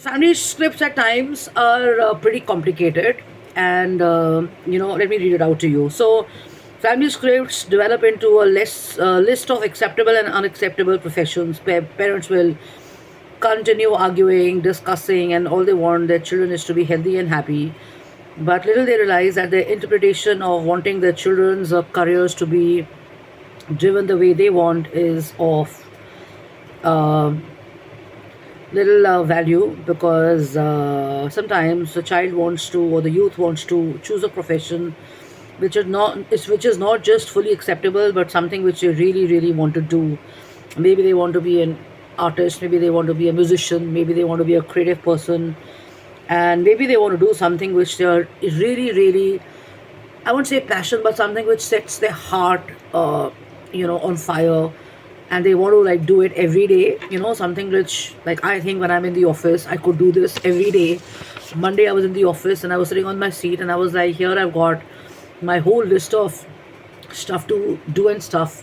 Family scripts at times are pretty complicated, and let me read it out to you. So, family scripts develop into a list of acceptable and unacceptable professions. Parents will continue arguing, discussing, and all they want their children is to be healthy and happy. But little they realize that their interpretation of wanting their children's careers to be driven the way they want is of uh, little value, because sometimes the child wants to, or the youth wants to choose a profession which is not just fully acceptable, but something which they really really want to do. Maybe they want to be an artist, maybe they want to be a musician, maybe they want to be a creative person, and maybe they want to do something which they are really really, I won't say passion, but something which sets their heart, on fire, and they want to like do it every day. Something which, like, I think when I'm in the office, I could do this every day. Monday, I was in the office and I was sitting on my seat, and I was like, here I've got my whole list of stuff to do and stuff.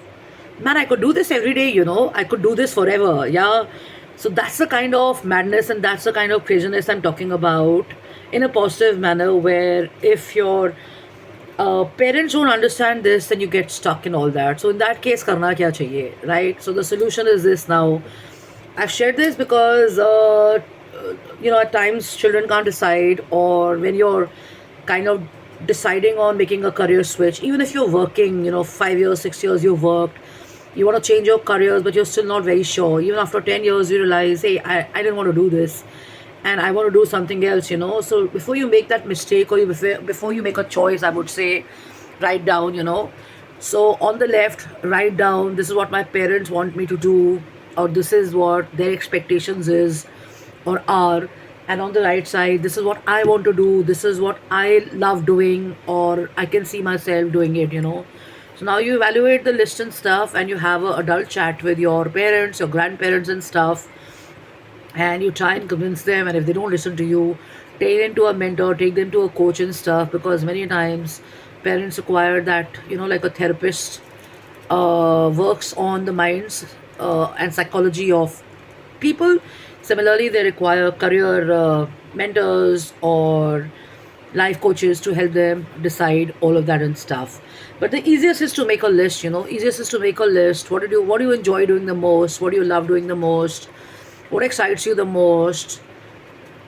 Man, I could do this every day. I could do this forever. Yeah. So that's the kind of madness and that's the kind of craziness I'm talking about, in a positive manner, where if your parents don't understand this, then you get stuck in all that. So in that case, karna kya chahiye, right? So the solution is this now. I've shared this because at times children can't decide, or when you're kind of deciding on making a career switch, even if you're working, 5 years, 6 years, you've worked, you want to change your careers, but you're still not very sure. Even after 10 years, you realize, hey, I didn't want to do this, and I want to do something else. So before you make that mistake, or before you make a choice, I would say, write down. So on the left, write down, this is what my parents want me to do, or this is what their expectations is or are. And on the right side, this is what I want to do, this is what I love doing, or I can see myself doing it. So now you evaluate the list and stuff, and you have an adult chat with your parents, your grandparents, and stuff, and you try and convince them. And if they don't listen to you, take them to a mentor, take them to a coach and stuff, because many times parents require that, like a therapist works on the minds and psychology of people. Similarly, they require career mentors or life coaches to help them decide all of that and stuff. But the easiest is to make a list. Easiest is to make a list. What do you enjoy doing the most? What do you love doing the most? What excites you the most?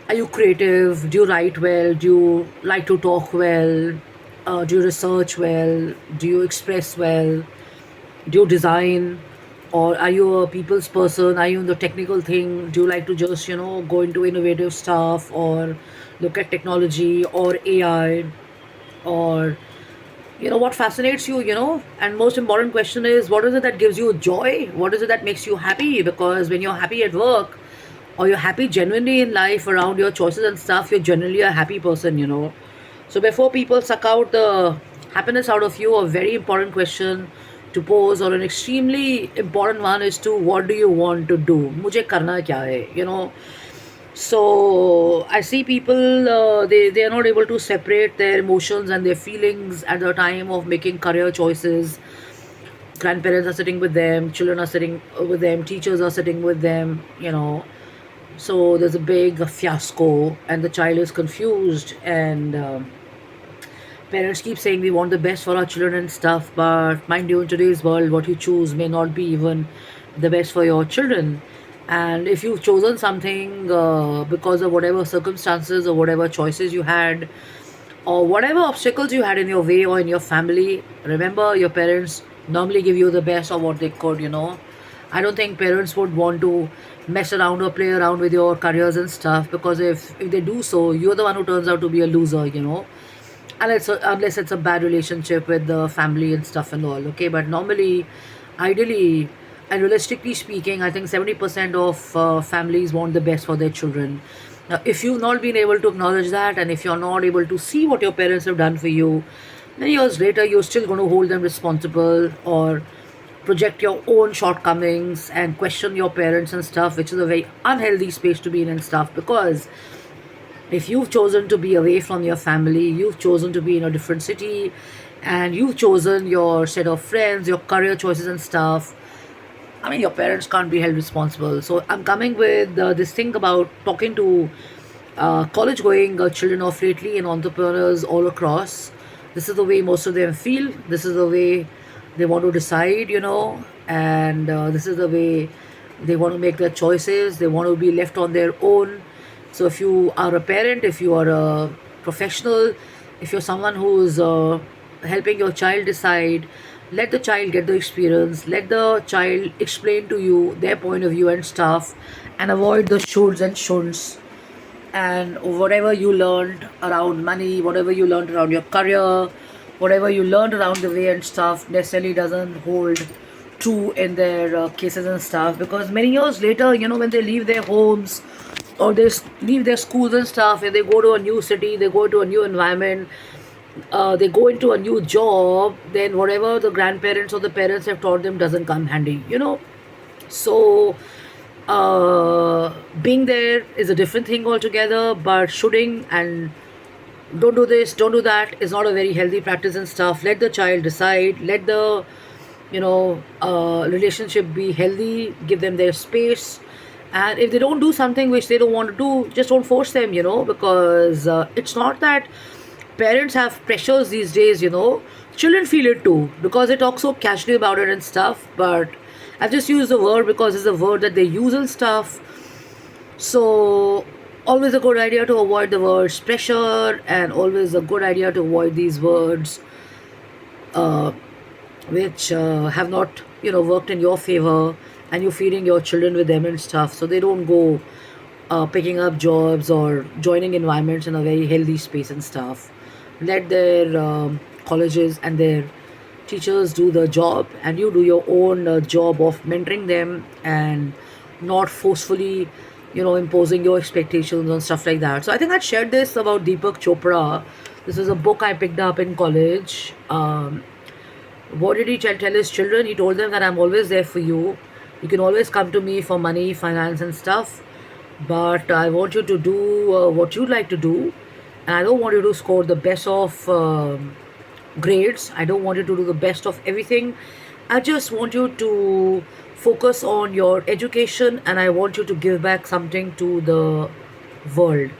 Are you creative? Do you write well? Do you like to talk well? Do you research well? Do you express well? Do you design? Or are you a people's person? Are you in the technical thing? Do you like to just, go into innovative stuff, or look at technology or AI, or what fascinates you? And most important question is, what is it that gives you joy? What is it that makes you happy? Because when you're happy at work, or you're happy genuinely in life around your choices and stuff, you're generally a happy person. So before people suck out the happiness out of you, a very important question to pose, or an extremely important one, is to, what do you want to do? Mujhe karna kya hai? So I see people, they are not able to separate their emotions and their feelings at the time of making career choices. Grandparents are sitting with them, children are sitting with them, teachers are sitting with them. So there's a big fiasco, and the child is confused, and parents keep saying we want the best for our children and stuff, but mind you, in today's world, what you choose may not be even the best for your children. And if you've chosen something because of whatever circumstances or whatever choices you had, or whatever obstacles you had in your way or in your family, remember, your parents normally give you the best of what they could. I don't think parents would want to mess around or play around with your careers and stuff, because if they do so, you're the one who turns out to be a loser. Unless it's a bad relationship with the family and stuff and all, okay? But normally, ideally, and realistically speaking, I think 70% of families want the best for their children. Now, if you've not been able to acknowledge that, and if you're not able to see what your parents have done for you, then years later you're still going to hold them responsible, or project your own shortcomings and question your parents and stuff, which is a very unhealthy space to be in and stuff. Because if you've chosen to be away from your family, you've chosen to be in a different city, and you've chosen your set of friends, your career choices and stuff, I mean, your parents can't be held responsible. So I'm coming with this thing about talking to college going children of lately and entrepreneurs all across. This is the way most of them feel. This is the way they want to decide, and this is the way they want to make their choices. They want to be left on their own. So if you are a parent, if you are a professional, if you're someone who's helping your child decide, let the child get the experience, let the child explain to you their point of view and stuff, and avoid the shoulds and shouldn't. And whatever you learned around money, whatever you learned around your career, whatever you learned around the way and stuff necessarily doesn't hold true in their cases and stuff, because many years later, when they leave their homes or they leave their schools and stuff and they go to a new city, they go to a new environment, they go into a new job, then whatever the grandparents or the parents have taught them doesn't come handy. So being there is a different thing altogether, but shooting and don't do this, don't do that is not a very healthy practice and stuff. Let the child decide, let the relationship be healthy, give them their space. And if they don't do something which they don't want to do, just don't force them, because it's not that parents have pressures these days. Children feel it too because they talk so casually about it and stuff, but I've just used the word because it's a word that they use and stuff. So always a good idea to avoid the words pressure, and always a good idea to avoid these words uh, which have not worked in your favor, and you're feeding your children with them and stuff, so they don't go picking up jobs or joining environments in a very healthy space and stuff. Let their colleges and their teachers do the job, and you do your own job of mentoring them and not forcefully imposing your expectations on stuff like that. So I think I shared this about Deepak Chopra. This is a book I picked up in college. What did he tell his children? He told them that I'm always there for you. You can always come to me for money, finance, and stuff. But I want you to do what you'd like to do. And I don't want you to score the best of grades. I don't want you to do the best of everything. I just want you to focus on your education, and I want you to give back something to the world.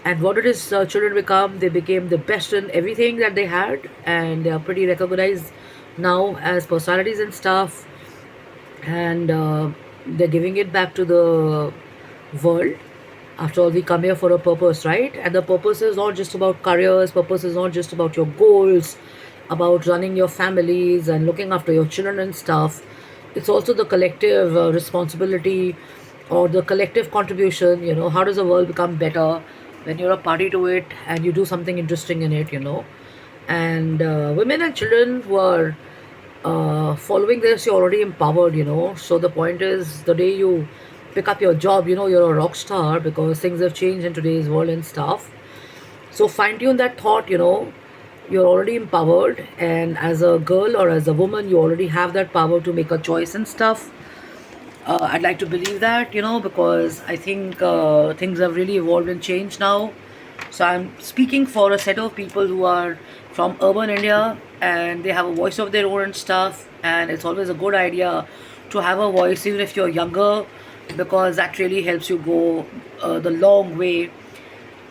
And what did his children become? They became the best in everything that they had, and they are pretty recognized now as personalities and stuff. And they're giving it back to the world. After all, we come here for a purpose, right? And the purpose is not just about careers, purpose is not just about your goals, about running your families and looking after your children and stuff. It's also the collective responsibility or the collective contribution. How does the world become better when you're a party to it and you do something interesting in it. And women and children who are following this, you're already empowered. So the point is, the day you pick up your job, you're a rock star, because things have changed in today's world and stuff. So fine tune that thought. You're already empowered, and as a girl or as a woman, you already have that power to make a choice and stuff. I'd like to believe that, because I think things have really evolved and changed now. So I'm speaking for a set of people who are from urban India, and they have a voice of their own and stuff. And it's always a good idea to have a voice, even if you're younger, because that really helps you go the long way,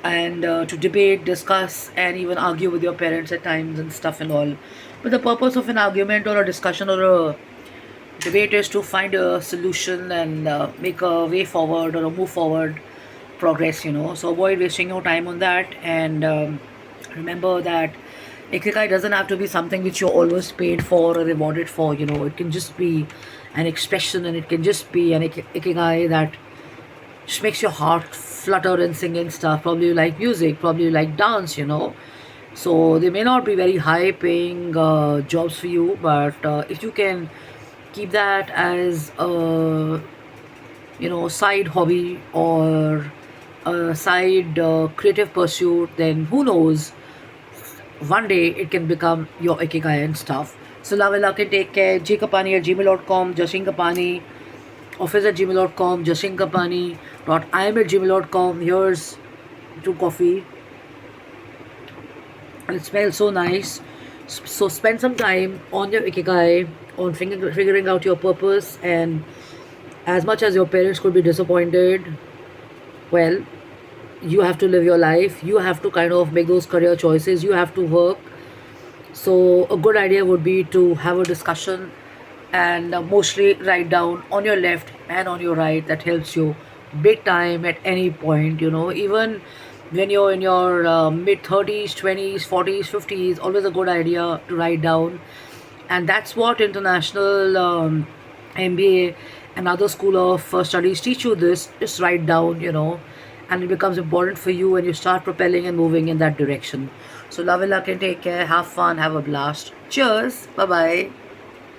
and to debate, discuss, and even argue with your parents at times and stuff and all. But the purpose of an argument or a discussion or a debate is to find a solution and make a way forward or a move forward progress. So avoid wasting your time on that, and remember that ikigai doesn't have to be something which you're always paid for or rewarded for. It can just be an expression, and it can just be an ikigai that just makes your heart flutter and sing and stuff. Probably you like music, probably you like dance. So they may not be very high paying jobs for you, but if you can keep that as a side hobby or a side creative pursuit, then who knows, one day it can become your ikigai and stuff. So love and luck and take care. jkapani@gmail.com, Jashin office@gmail.com, jashinkapani.im@gmail.com. Here's to coffee, and it smells so nice. So spend some time on your ikigai, on figuring out your purpose. And as much as your parents could be disappointed, well, you have to live your life. You have to kind of make those career choices. You have to work. So, a good idea would be to have a discussion and mostly write down on your left and on your right. That helps you big time at any point, even when you're in your mid 30s, 20s, 40s, 50s, always a good idea to write down. And that's what international MBA and other school of studies teach you this. Just write down, and it becomes important for you when you start propelling and moving in that direction. So love and luck and take care. Have fun. Have a blast. Cheers. Bye bye.